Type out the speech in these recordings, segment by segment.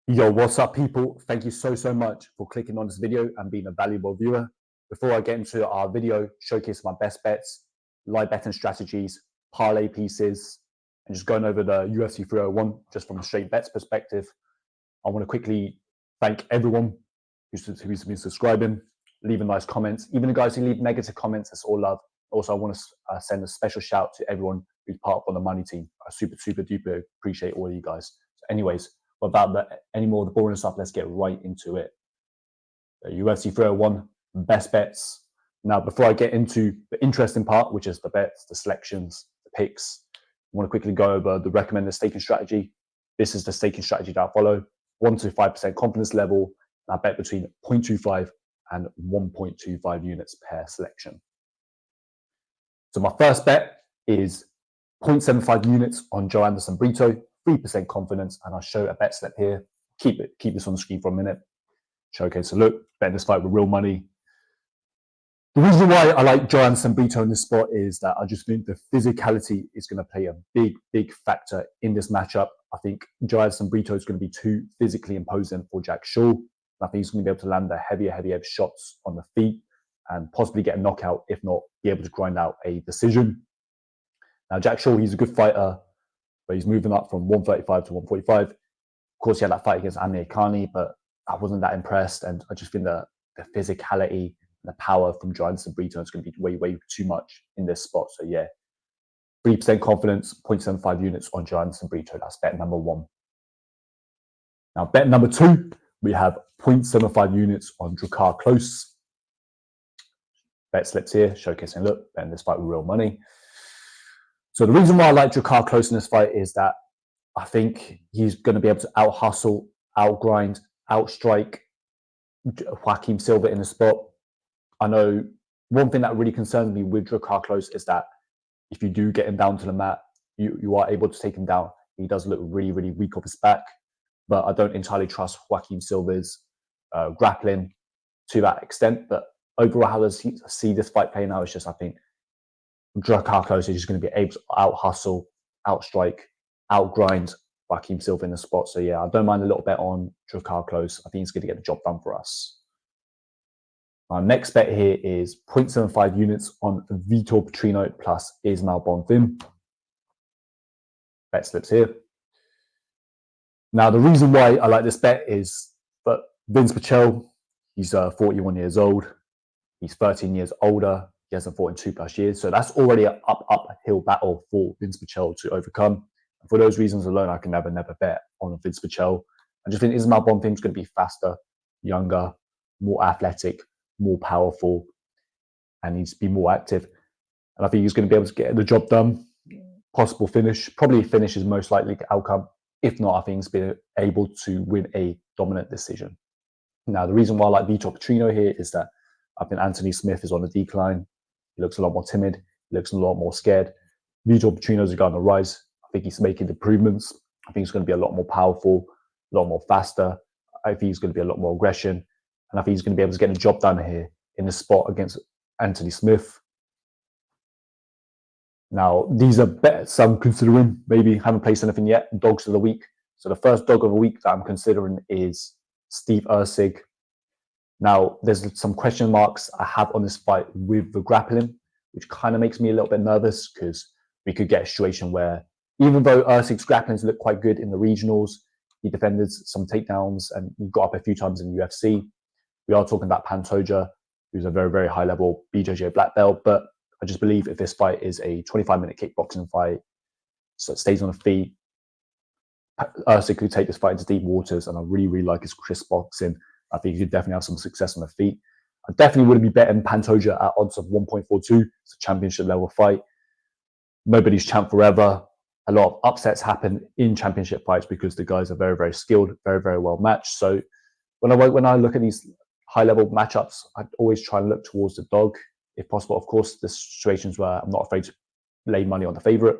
Yo, what's up, people? Thank you so much for clicking on this video and being a valuable viewer. Before I get into our video, showcase my best bets, live betting strategies, parlay pieces, and just going over the UFC 301 just from a straight bets perspective, I want to quickly thank everyone who's been subscribing, leaving nice comments. Even the guys who leave negative comments, it's all love. Also, I want to send a special shout to everyone who's part of the money team. I super duper appreciate all of you guys. So anyways, without any more of the boring stuff, let's get right into it. The UFC 301 best bets. Now, before I get into the interesting part, which is the bets, the selections, the picks, I want to quickly go over the recommended staking strategy. This is the staking strategy that I follow. 1 to 5% confidence level. And I bet between 0.25 and 1.25 units per selection. So my first bet is 0.75 units on Joanderson Brito, 3% confidence, and I'll show a bet slip here. Keep this on the screen for a minute. Showcase a look, betting this fight with real money. The reason why I like Joanderson Brito in this spot is that I just think the physicality is going to play a big factor in this matchup. I think Joanderson Brito is going to be too physically imposing for Jack Shaw. I think he's going to be able to land the heavier shots on the feet and possibly get a knockout, if not be able to grind out a decision. Now, Jack Shaw, he's a good fighter, but he's moving up from 135 to 145. Of course, he had that fight against Amir Khani, but I wasn't that impressed. And I just think the physicality and the power from Joanderson Brito is going to be way too much in this spot. So yeah, 3% confidence, 0.75 units on Joanderson Brito. That's bet number one. Now, bet number two, we have 0.75 units on Drakkar Klose. Bet slips here, showcasing, look, betting this fight with real money. So the reason why I like Drakkar Klose in this fight is that I think he's going to be able to out-hustle, out-grind, out-strike Joaquim Silva in the spot. I know one thing that really concerns me with Drakkar Klose is that if you do get him down to the mat, you are able to take him down. He does look really weak off his back, but I don't entirely trust Joaquim Silva's grappling to that extent. But overall, how does he see this fight playing out? It's just, I think Drakkar Klose is just going to be able to out-hustle, out-strike, out-grind Joaquim Silva in the spot. So yeah, I don't mind a little bet on Drakkar Klose. I think he's going to get the job done for us. Our next bet here is 0.75 units on Vitor Petrino plus ISMAEL BONFIM. Bet slips here. Now, the reason why I like this bet is that Vince PICHEL, he's 41 years old. He's 13 years older. He hasn't fought in 2+ years. So that's already an uphill battle for Vince PICHEL to overcome. And for those reasons alone, I can never bet on Vince PICHEL. I just think ISMAEL BONFIM is going to be faster, younger, more athletic, more powerful, and needs to be more active. And I think he's going to be able to get the job done. Possible finish, probably finish is most likely outcome. If not, I think he's been able to win a dominant decision. Now, the reason why I like Vitor Petrino here is that I think Anthony Smith is on the decline. He looks a lot more timid. He looks a lot more scared. Vitor Petrino is a guy on the rise. I think he's making improvements. I think he's going to be a lot more powerful, a lot more faster. I think he's going to be a lot more aggression. And I think he's going to be able to get the job done here in the spot against Anthony Smith. Now, these are bets I'm considering. Maybe haven't placed anything yet. Dogs of the week. So the first dog of the week that I'm considering is Steve Erceg. Now, there's some question marks I have on this fight with the grappling, which kind of makes me a little bit nervous because we could get a situation where, even though Erceg's grapplings look quite good in the regionals, he defended some takedowns and he got up a few times in the UFC. We are talking about Pantoja, who's a very high-level BJJ black belt, but I just believe if this fight is a 25-minute kickboxing fight, so it stays on the feet, Erceg could take this fight into deep waters, and I really like his crisp boxing. I think he could definitely have some success on the feet. I definitely wouldn't be betting Pantoja at odds of 1.42. It's a championship-level fight. Nobody's champ forever. A lot of upsets happen in championship fights because the guys are very skilled, very well matched. So when I look at these high-level matchups, I'd always try and look towards the dog, if possible. Of course, there's situations where I'm not afraid to lay money on the favorite,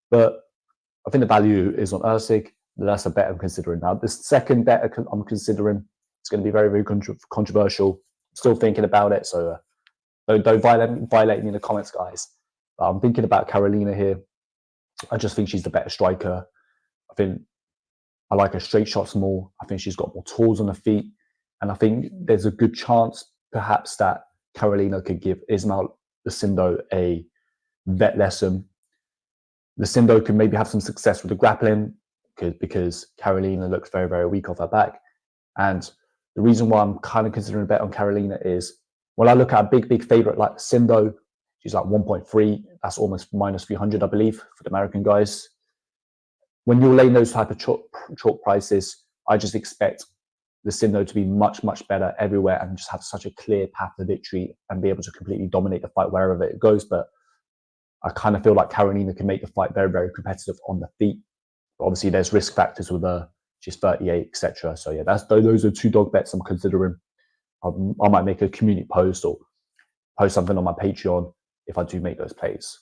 but I think the value is on Erceg. That's a bet I'm considering. Now, the second bet I'm considering is going to be very controversial. I'm still thinking about it, so don't violate me in the comments, guys. But I'm thinking about Karolina here. I just think she's the better striker. I think I like her straight shots more. I think she's got more tools on her feet. And I think there's a good chance, perhaps, that Karolina could give ISMAEL LUCINDO a vet lesson. LUCINDO could maybe have some success with the grappling because Karolina looks very, very weak off her back. And the reason why I'm kind of considering a bet on Karolina is when I look at a big favorite like LUCINDO, she's like 1.3. That's almost minus 300, I believe, for the American guys. When you're laying those type of chalk prices, I just expect LUCINDO to be much better everywhere and just have such a clear path to victory and be able to completely dominate the fight wherever it goes. But I kind of feel like Karolina can make the fight very, very competitive on the feet. But obviously, there's risk factors with her. She's 38, etc. So yeah, those are two dog bets I'm considering. I might make a community post or post something on my Patreon if I do make those plays.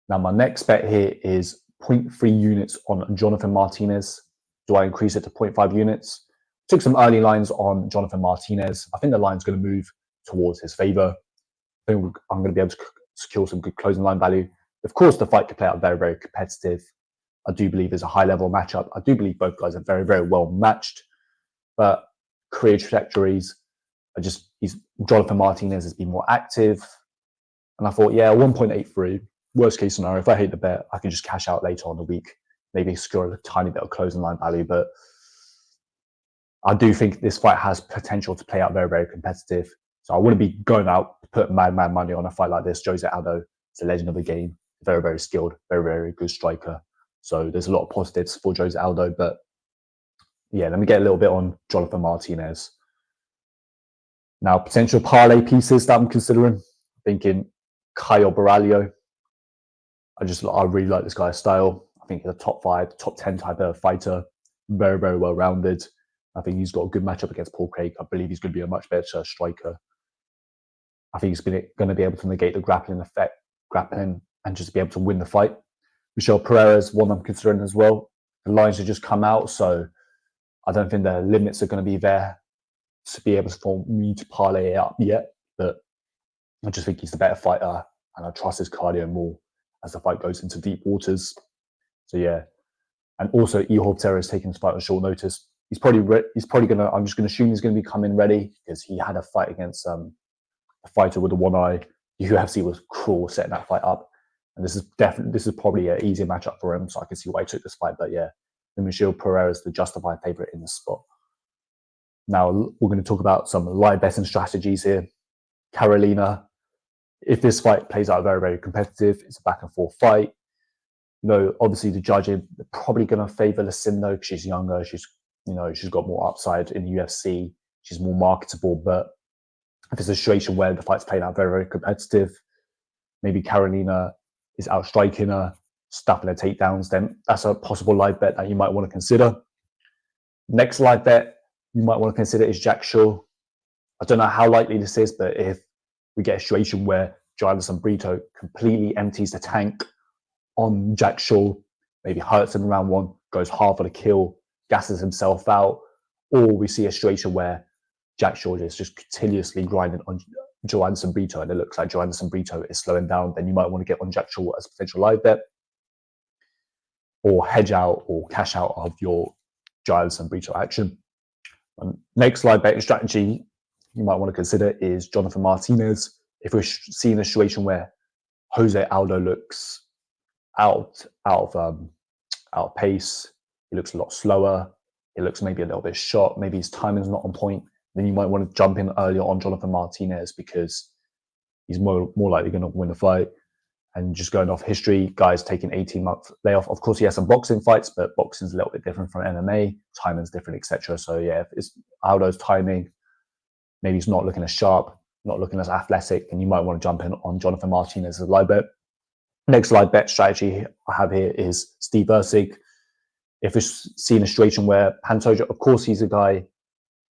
Now, my next bet here is 0.3 units on Jonathan Martinez. Do I increase it to 0.5 units? Took some early lines on Jonathan Martinez. I think the line's going to move towards his favor. I think I'm going to be able to secure some good closing line value. Of course, the fight could play out very, very competitive. I do believe there's a high-level matchup. I do believe both guys are very, very well matched. But career trajectories are just, Jonathan Martinez has been more active. And I thought, yeah, 1.83. Worst case scenario, if I hate the bet, I can just cash out later on the week, maybe secure a tiny bit of closing line value. But I do think this fight has potential to play out very, very competitive. So I wouldn't be going out to put mad money on a fight like this. Jose Aldo is a legend of the game, very, very skilled, very, very good striker. So there's a lot of positives for Jose Aldo. But yeah, let me get a little bit on Jonathan Martinez. Now, potential parlay pieces that I'm considering, thinking Caio Borralho. I really like this guy's style. I think he's a top 5, top 10 type of fighter. Very, very well rounded. I think he's got a good matchup against Paul Craig. I believe he's going to be a much better striker. I think he's going to be able to negate the grappling and just be able to win the fight. Michel Pereira is one I'm considering as well. The lines have just come out, so I don't think the limits are going to be there to be able for me to parlay it up yet. But I just think he's the better fighter, and I trust his cardio more as the fight goes into deep waters. So yeah, and also Ihor Terra is taking this fight on short notice. He's probably going to. I'm just going to assume he's going to be coming ready because he had a fight against a fighter with the one eye. The UFC was cruel setting that fight up, and this is probably an easier matchup for him. So I can see why he took this fight. But yeah, Michel Pereira is the justified favorite in this spot. Now we're going to talk about some live betting strategies here. Karolina, if this fight plays out very, very competitive, it's a back and forth fight. You know, obviously the judging, they're probably going to favor LUCINDO because she's younger. She's got more upside in the UFC. She's more marketable. But if it's a situation where the fight's playing out very, very competitive, maybe Karolina is outstriking her, stuffing her takedowns, then that's a possible live bet that you might want to consider. Next live bet you might want to consider is Jack Shaw. I don't know how likely this is, but if we get a situation where Joanderson Brito completely empties the tank on Jack Shaw, maybe hurts him in round 1, goes hard for the kill, gasses himself out, or we see a situation where Jack Shaw is just continuously grinding on Joanderson Brito and it looks like Joanderson Brito is slowing down, then you might want to get on Jack Shaw as a potential live bet, or hedge out or cash out of your Joanderson Brito action. Next live betting strategy you might want to consider is Jonathan Martinez. If we're seeing a situation where Jose Aldo looks out of pace, he looks a lot slower, he looks maybe a little bit shot, maybe his timing's not on point, then you might want to jump in earlier on Jonathan Martinez because he's more likely going to win the fight. And just going off history, guys taking 18-month layoff. Of course, he has some boxing fights, but boxing's a little bit different from MMA. Timing's different, etc. So yeah, if it's Aldo's timing, maybe he's not looking as sharp, not looking as athletic, and you might want to jump in on Jonathan Martinez as a live bet. Next live bet strategy I have here is Steve Erceg. If we're seeing a situation where Pantoja, of course, he's a guy,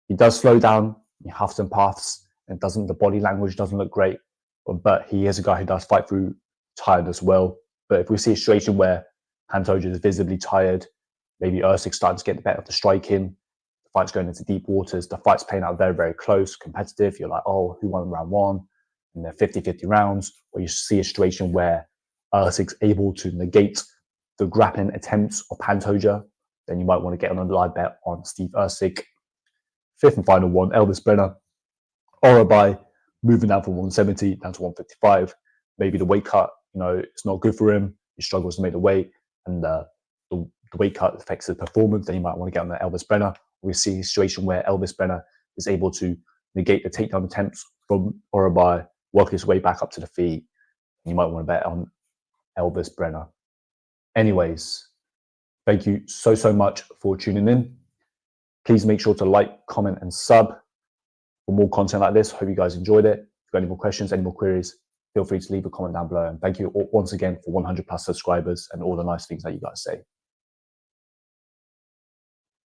he does slow down, he huffs and puffs, and the body language doesn't look great, but he is a guy who does fight through tired as well. But if we see a situation where Pantoja is visibly tired, maybe Erceg's starting to get the better of the striking, the fight's going into deep waters, the fight's playing out very, very close, competitive, you're like, oh, who won round 1? And they're 50-50 rounds, or you see a situation where Erceg's able to negate the grappling attempts of Pantoja, then you might want to get on a live bet on Steve Erceg. Fifth and final one, ELVES BRENER. OROLBAI moving down from 170 down to 155. Maybe the weight cut, it's not good for him. He struggles to make the weight, and the weight cut affects his performance. Then you might want to get on the ELVES BRENER. We see a situation where ELVES BRENER is able to negate the takedown attempts from OROLBAI, work his way back up to the feet. You might want to bet on ELVES BRENER. Anyways, thank you so much for tuning in. Please make sure to like, comment, and sub for more content like this. Hope you guys enjoyed it. If you've got any more questions, any more queries, feel free to leave a comment down below. And thank you once again for 100+ subscribers and all the nice things that you guys say.